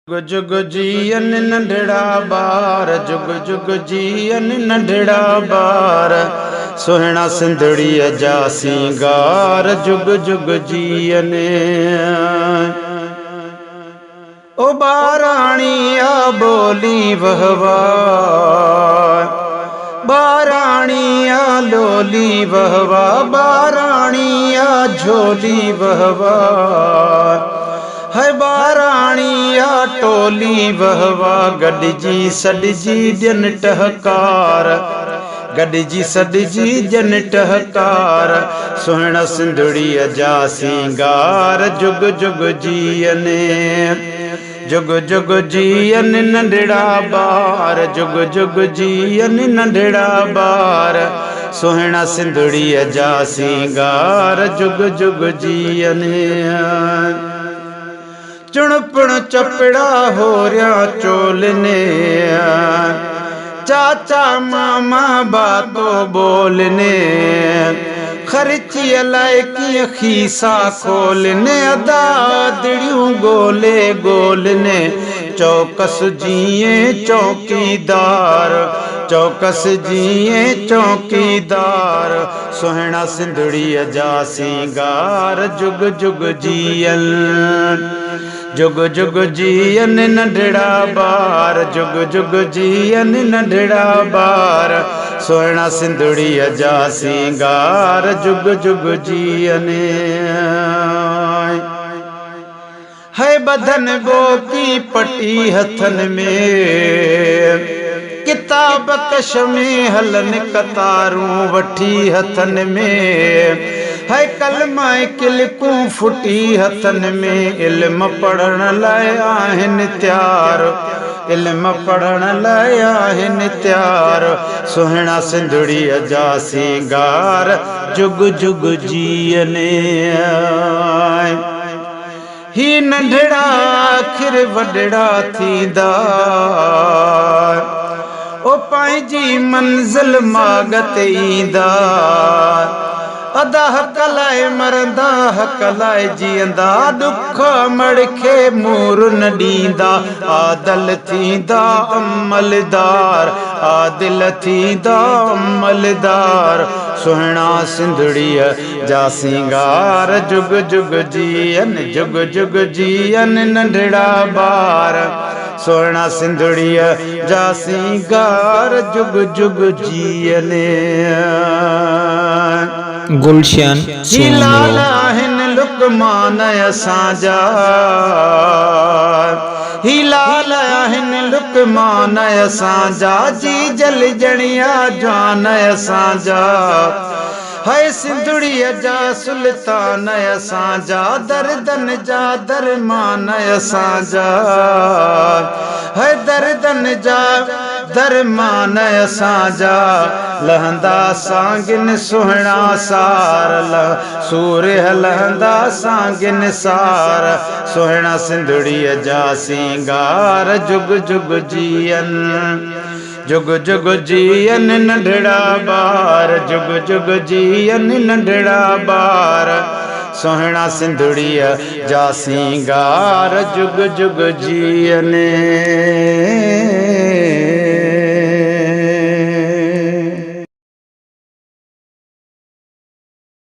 जुग जुग जियन नंढड़ा बार, जुग जुग जियन नंढड़ा बार, सुहिणा सिंधड़ीअ जा सिंगार जुग जुग जियन। ओ बाराणिया बोली वहवा, बाराणिया लोली वहवा, बाराणिया झोली वहवा, है बाराणिया टोली वहवा, गॾिजी सॾिजी ॼन टहकार, गॾिजी सॾिजी ॼन टहकार, सुहिणा सिंधड़ीअ जा सिंगार जुग जुग जियन। जुग जुग जियन नंढड़ा बार, जुग जुग जियन नंढड़ा बार, सुहिणा सिंधड़ीअ जा सिंगार जुग जुग जियन। चुणपुण चपड़ा होरिया चोलने, चाचा मामा बातो बोलने, खर्ची लाए की खीसा खोलने, अदा दिड़ियों गोले गोलने, चौकस जिए चौकीदार, चौकस जिए चौकीदार, सुहिणा सिंधड़ीअ जा सिंगार जुग जुग जियन। जुग जुग जियन नंढड़ा बार, जुग जुग जियन नंढड़ा बार, सुहिणा सिंधड़ीअ जा सिंगार जुग जुग जियन। है बदन गो की पटी हथन में, किताब कश में हलन कतारूं वठी हथन में, है कलमा किलकूं फुटी हथन में, इल्म पढ़ण लाइ आहिनि त्यार, इल्म पढ़ण लाइ आहिनि त्यार, सुहिणा सिंधड़ीअ जा सिंगार जुग जुग जियन। ही नंढड़ा आखिर वॾड़ा थींदा, ओ पंहिंजी मंज़िल माॻ ते ईंदा, अदा हक़ लाइ मरंदा हक़ लाइ जीअंदा, दुख मड़खे मूर न ॾींदा, आदल थींदा अमलदार, आदिल थींदा अमलदार, सुहिणा सिंधड़ीअ जा सिंगार जुग जुग जियन। जुग जुग जियन नंढड़ा बार, सुहिणा सिंधड़ीअ जा सिंगार जुग जुग जियन। गुलशन ही लाल आहिनि लुकमान असांजा, ही लाल आहिनि लुकमान असांजा, जी जल जणिया जान असांजा, है सिंधड़ीअ जा सुल्तान असांजा, दर्दन जा दरमान असांजा, है दर्दन जा दरमान असांजा, लहंदा सांगिन सुहिणा सार, सूर लहंदा सांगिन सार, सुहिणा सिंधड़ीअ जा सिंगार जुग जुग जियन। जुग जुग जियन नंढड़ा बार, जुग जुग जियन नंढड़ा बार, सुहिणा सिंधड़ीअ जा सिंगार जुग जुग जियन।